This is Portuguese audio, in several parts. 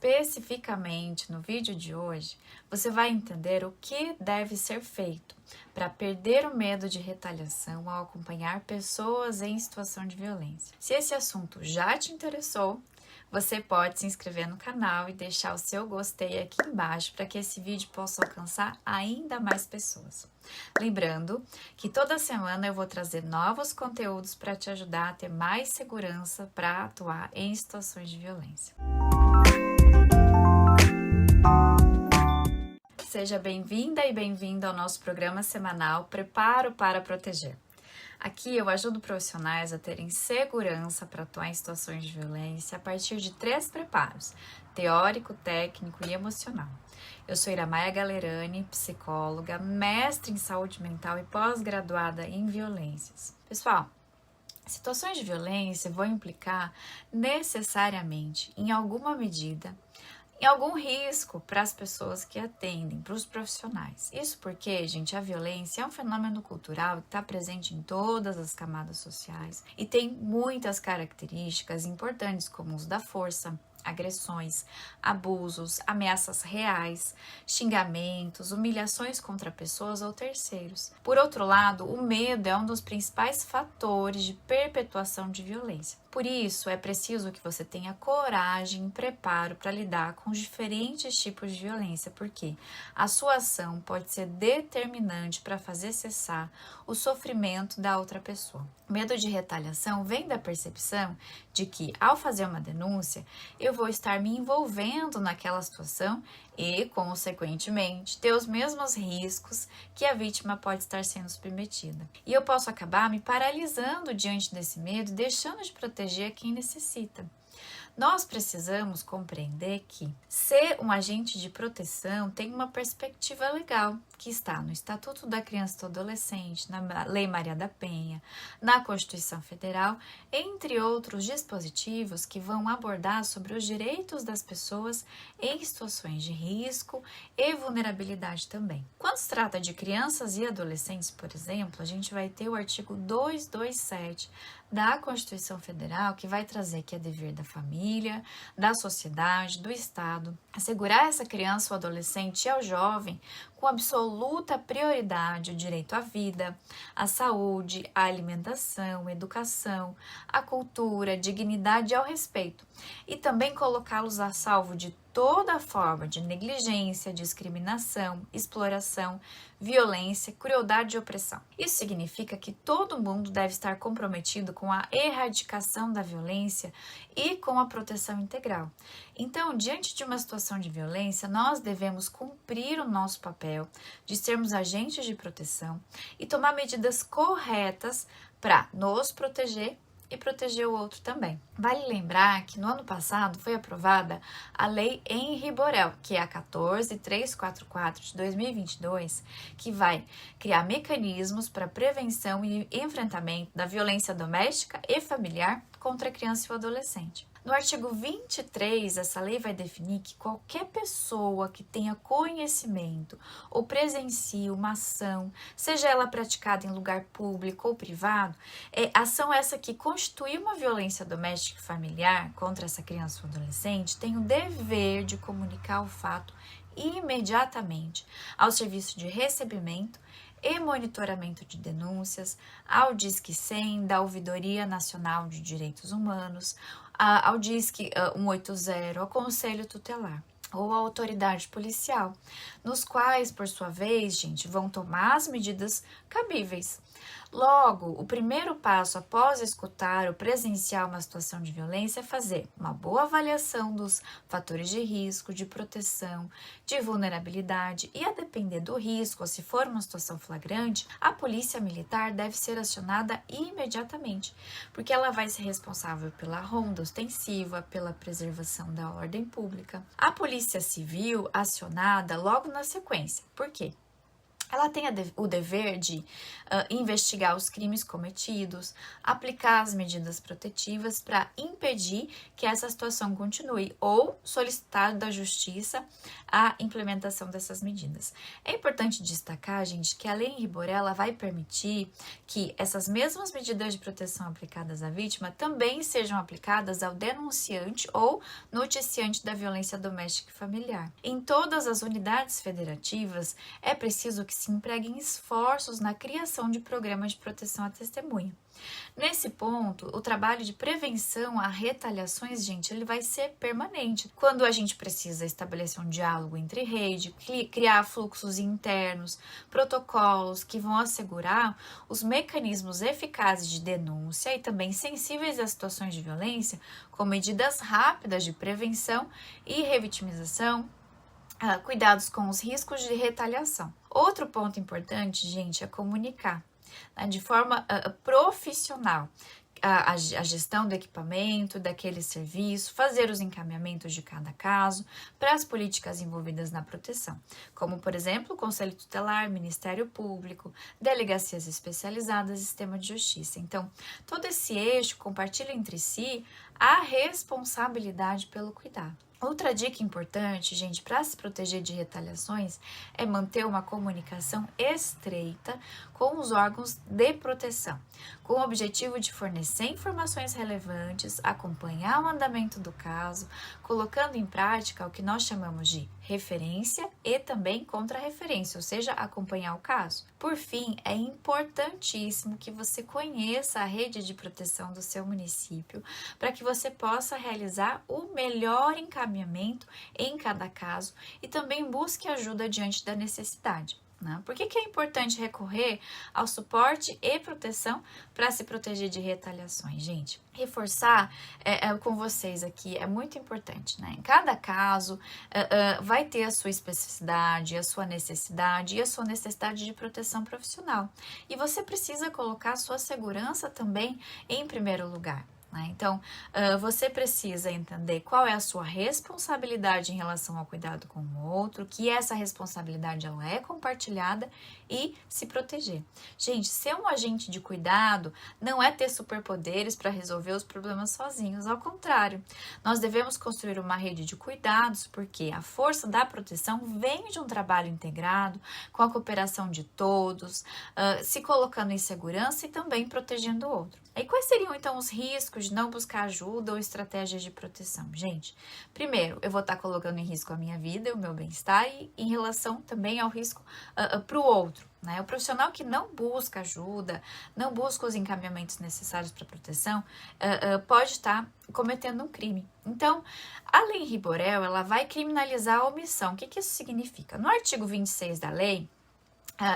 Especificamente no vídeo de hoje, você vai entender o que deve ser feito para perder o medo de retaliação ao acompanhar pessoas em situação de violência. Se esse assunto já te interessou, você pode se inscrever no canal e deixar o seu gostei aqui embaixo para que esse vídeo possa alcançar ainda mais pessoas. Lembrando que toda semana eu vou trazer novos conteúdos para te ajudar a ter mais segurança para atuar em situações de violência. Seja bem-vinda e bem-vindo ao nosso programa semanal Preparo para Proteger. Aqui eu ajudo profissionais a terem segurança para atuar em situações de violência a partir de 3 preparos: teórico, técnico e emocional. Eu sou Iramaia Galerani, psicóloga, mestre em saúde mental e pós-graduada em violências. Pessoal, situações de violência vão implicar necessariamente, em alguma medida, em algum risco para as pessoas que atendem, para os profissionais. Isso porque, gente, a violência é um fenômeno cultural que está presente em todas as camadas sociais e tem muitas características importantes, como o uso da força, agressões, abusos, ameaças reais, xingamentos, humilhações contra pessoas ou terceiros. Por outro lado, o medo é um dos principais fatores de perpetuação de violência. Por isso, é preciso que você tenha coragem e preparo para lidar com os diferentes tipos de violência, porque a sua ação pode ser determinante para fazer cessar o sofrimento da outra pessoa. O medo de retaliação vem da percepção de que, ao fazer uma denúncia, eu vou estar me envolvendo naquela situação e, consequentemente, ter os mesmos riscos que a vítima pode estar sendo submetida. E eu posso acabar me paralisando diante desse medo e deixando de proteger quem necessita. Nós precisamos compreender que ser um agente de proteção tem uma perspectiva legal, que está no Estatuto da Criança e do Adolescente, na Lei Maria da Penha, na Constituição Federal, entre outros dispositivos que vão abordar sobre os direitos das pessoas em situações de risco e vulnerabilidade também. Quando se trata de crianças e adolescentes, por exemplo, a gente vai ter o artigo 227 da Constituição Federal, que vai trazer que é dever da família, da sociedade, do Estado, assegurar essa criança ou adolescente e ao jovem com absoluta prioridade o direito à vida, à saúde, à alimentação, à educação, à cultura, à dignidade e ao respeito, e também colocá-los a salvo de toda forma de negligência, discriminação, exploração, violência, crueldade e opressão. Isso significa que todo mundo deve estar comprometido com a erradicação da violência e com a proteção integral. Então, diante de uma situação de violência, nós devemos cumprir o nosso papel de sermos agentes de proteção e tomar medidas corretas para nos proteger e proteger o outro também. Vale lembrar que no ano passado foi aprovada a Lei Henri Borel, que é a 14344 de 2022, que vai criar mecanismos para prevenção e enfrentamento da violência doméstica e familiar contra a criança e o adolescente. No artigo 23, essa lei vai definir que qualquer pessoa que tenha conhecimento ou presencie uma ação, seja ela praticada em lugar público ou privado, ação essa que constitui uma violência doméstica e familiar contra essa criança ou adolescente, tem o dever de comunicar o fato imediatamente ao serviço de recebimento e monitoramento de denúncias, ao Disque 100 da Ouvidoria Nacional de Direitos Humanos, ao Disque 180, ao Conselho Tutelar ou à autoridade policial, nos quais, por sua vez, gente, vão tomar as medidas cabíveis. Logo, o primeiro passo após escutar ou presenciar uma situação de violência é fazer uma boa avaliação dos fatores de risco, de proteção, de vulnerabilidade e, a depender do risco, ou se for uma situação flagrante, a polícia militar deve ser acionada imediatamente, porque ela vai ser responsável pela ronda ostensiva, pela preservação da ordem pública. A polícia civil acionada logo na sequência. Por quê? ela tem o dever de investigar os crimes cometidos, aplicar as medidas protetivas para impedir que essa situação continue ou solicitar da justiça a implementação dessas medidas. É importante destacar, gente, que a Lei Henri Borella vai permitir que essas mesmas medidas de proteção aplicadas à vítima também sejam aplicadas ao denunciante ou noticiante da violência doméstica e familiar. Em todas as unidades federativas, é preciso que se empreguem esforços na criação de programas de proteção à testemunha. Nesse ponto, o trabalho de prevenção a retaliações, gente, ele vai ser permanente. Quando a gente precisa estabelecer um diálogo entre rede, criar fluxos internos, protocolos que vão assegurar os mecanismos eficazes de denúncia e também sensíveis a situações de violência, com medidas rápidas de prevenção e revitimização, cuidados com os riscos de retaliação. Outro ponto importante, gente, é comunicar, né, de forma profissional a gestão do equipamento, daquele serviço, fazer os encaminhamentos de cada caso para as políticas envolvidas na proteção, como, por exemplo, o Conselho Tutelar, Ministério Público, delegacias especializadas e sistema de justiça. Então, todo esse eixo compartilha entre si a responsabilidade pelo cuidado. Outra dica importante, gente, para se proteger de retaliações é manter uma comunicação estreita com os órgãos de proteção, com o objetivo de fornecer informações relevantes, acompanhar o andamento do caso, colocando em prática o que nós chamamos de referência e também contra-referência, ou seja, acompanhar o caso. Por fim, é importantíssimo que você conheça a rede de proteção do seu município, para que você possa realizar o melhor encaminhamento em cada caso e também busque ajuda diante da necessidade. Por que é importante recorrer ao suporte e proteção para se proteger de retaliações, gente? Reforçar com vocês aqui é muito importante, né? Em cada caso vai ter a sua especificidade, a sua necessidade e a sua necessidade de proteção profissional. E você precisa colocar a sua segurança também em primeiro lugar. Então, você precisa entender qual é a sua responsabilidade em relação ao cuidado com o outro, que essa responsabilidade ela é compartilhada e se proteger. Gente, ser um agente de cuidado não é ter superpoderes para resolver os problemas sozinhos, ao contrário. Nós devemos construir uma rede de cuidados porque a força da proteção vem de um trabalho integrado, com a cooperação de todos, se colocando em segurança e também protegendo o outro. E quais seriam, então, os riscos de não buscar ajuda ou estratégias de proteção? Gente, primeiro, eu vou estar colocando em risco a minha vida, o meu bem-estar e em relação também ao risco para o outro. O profissional que não busca ajuda, não busca os encaminhamentos necessários para proteção, pode estar cometendo um crime. Então, a Lei Henri Borella, ela vai criminalizar a omissão. O que isso significa? No artigo 26 da lei,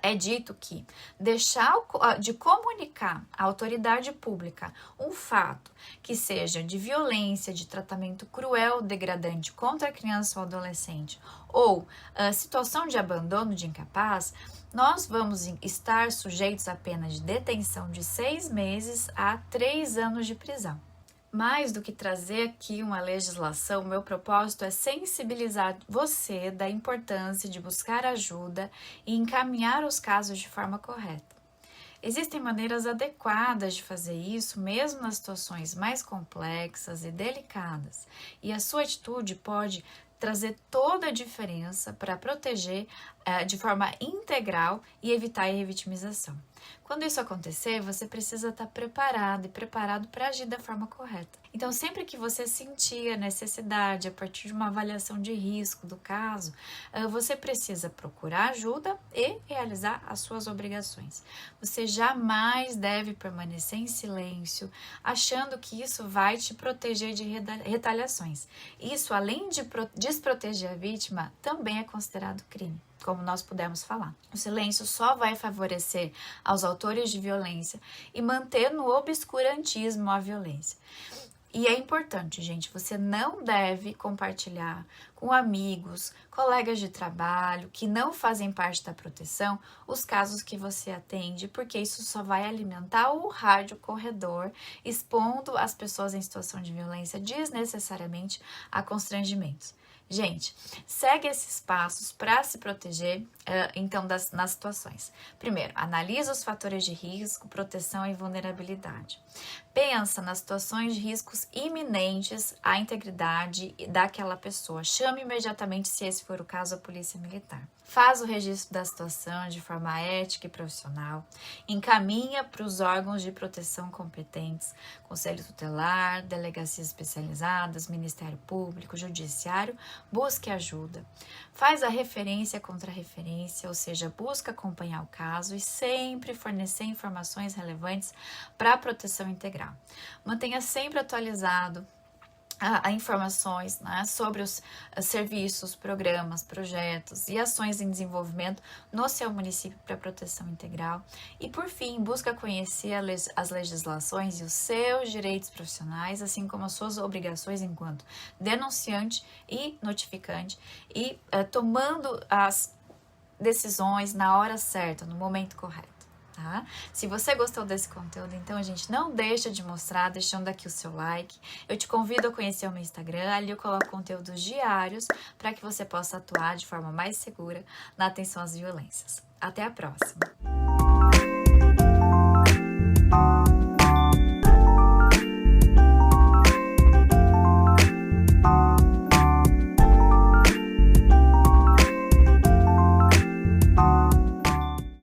é dito que deixar de comunicar à autoridade pública um fato que seja de violência, de tratamento cruel, degradante contra a criança ou adolescente ou situação de abandono de incapaz, nós vamos estar sujeitos a pena de detenção de 6 meses a 3 anos de prisão. Mais do que trazer aqui uma legislação, meu propósito é sensibilizar você da importância de buscar ajuda e encaminhar os casos de forma correta. Existem maneiras adequadas de fazer isso, mesmo nas situações mais complexas e delicadas, e a sua atitude pode trazer toda a diferença para proteger de forma integral e evitar a revitimização. Quando isso acontecer, você precisa estar preparado para agir da forma correta. Então, sempre que você sentir a necessidade, a partir de uma avaliação de risco do caso, você precisa procurar ajuda e realizar as suas obrigações. Você jamais deve permanecer em silêncio, achando que isso vai te proteger de retaliações. Isso, além de desproteger a vítima, também é considerado crime, como nós pudemos falar. O silêncio só vai favorecer aos autores de violência e manter no obscurantismo a violência. E é importante, gente, você não deve compartilhar com amigos, colegas de trabalho que não fazem parte da proteção os casos que você atende, porque isso só vai alimentar o rádio corredor, expondo as pessoas em situação de violência desnecessariamente a constrangimentos. Gente, segue esses passos para se proteger, então, nas situações. Primeiro, analisa os fatores de risco, proteção e vulnerabilidade. Pensa nas situações de riscos iminentes à integridade daquela pessoa. Chame imediatamente, se esse for o caso, a polícia militar. Faz o registro da situação de forma ética e profissional. Encaminha para os órgãos de proteção competentes, Conselho Tutelar, delegacias especializadas, Ministério Público, Judiciário. Busque ajuda. Faz a referência contra a referência, ou seja, busca acompanhar o caso e sempre fornecer informações relevantes para a proteção integral. Mantenha sempre atualizado informações, né, sobre os serviços, programas, projetos e ações em desenvolvimento no seu município para proteção integral. E, por fim, busca conhecer as legislações e os seus direitos profissionais, assim como as suas obrigações enquanto denunciante e notificante, e tomando as decisões na hora certa, no momento correto. Tá? Se você gostou desse conteúdo, então, gente, não deixa de mostrar, deixando aqui o seu like. Eu te convido a conhecer o meu Instagram, ali eu coloco conteúdos diários para que você possa atuar de forma mais segura na atenção às violências. Até a próxima!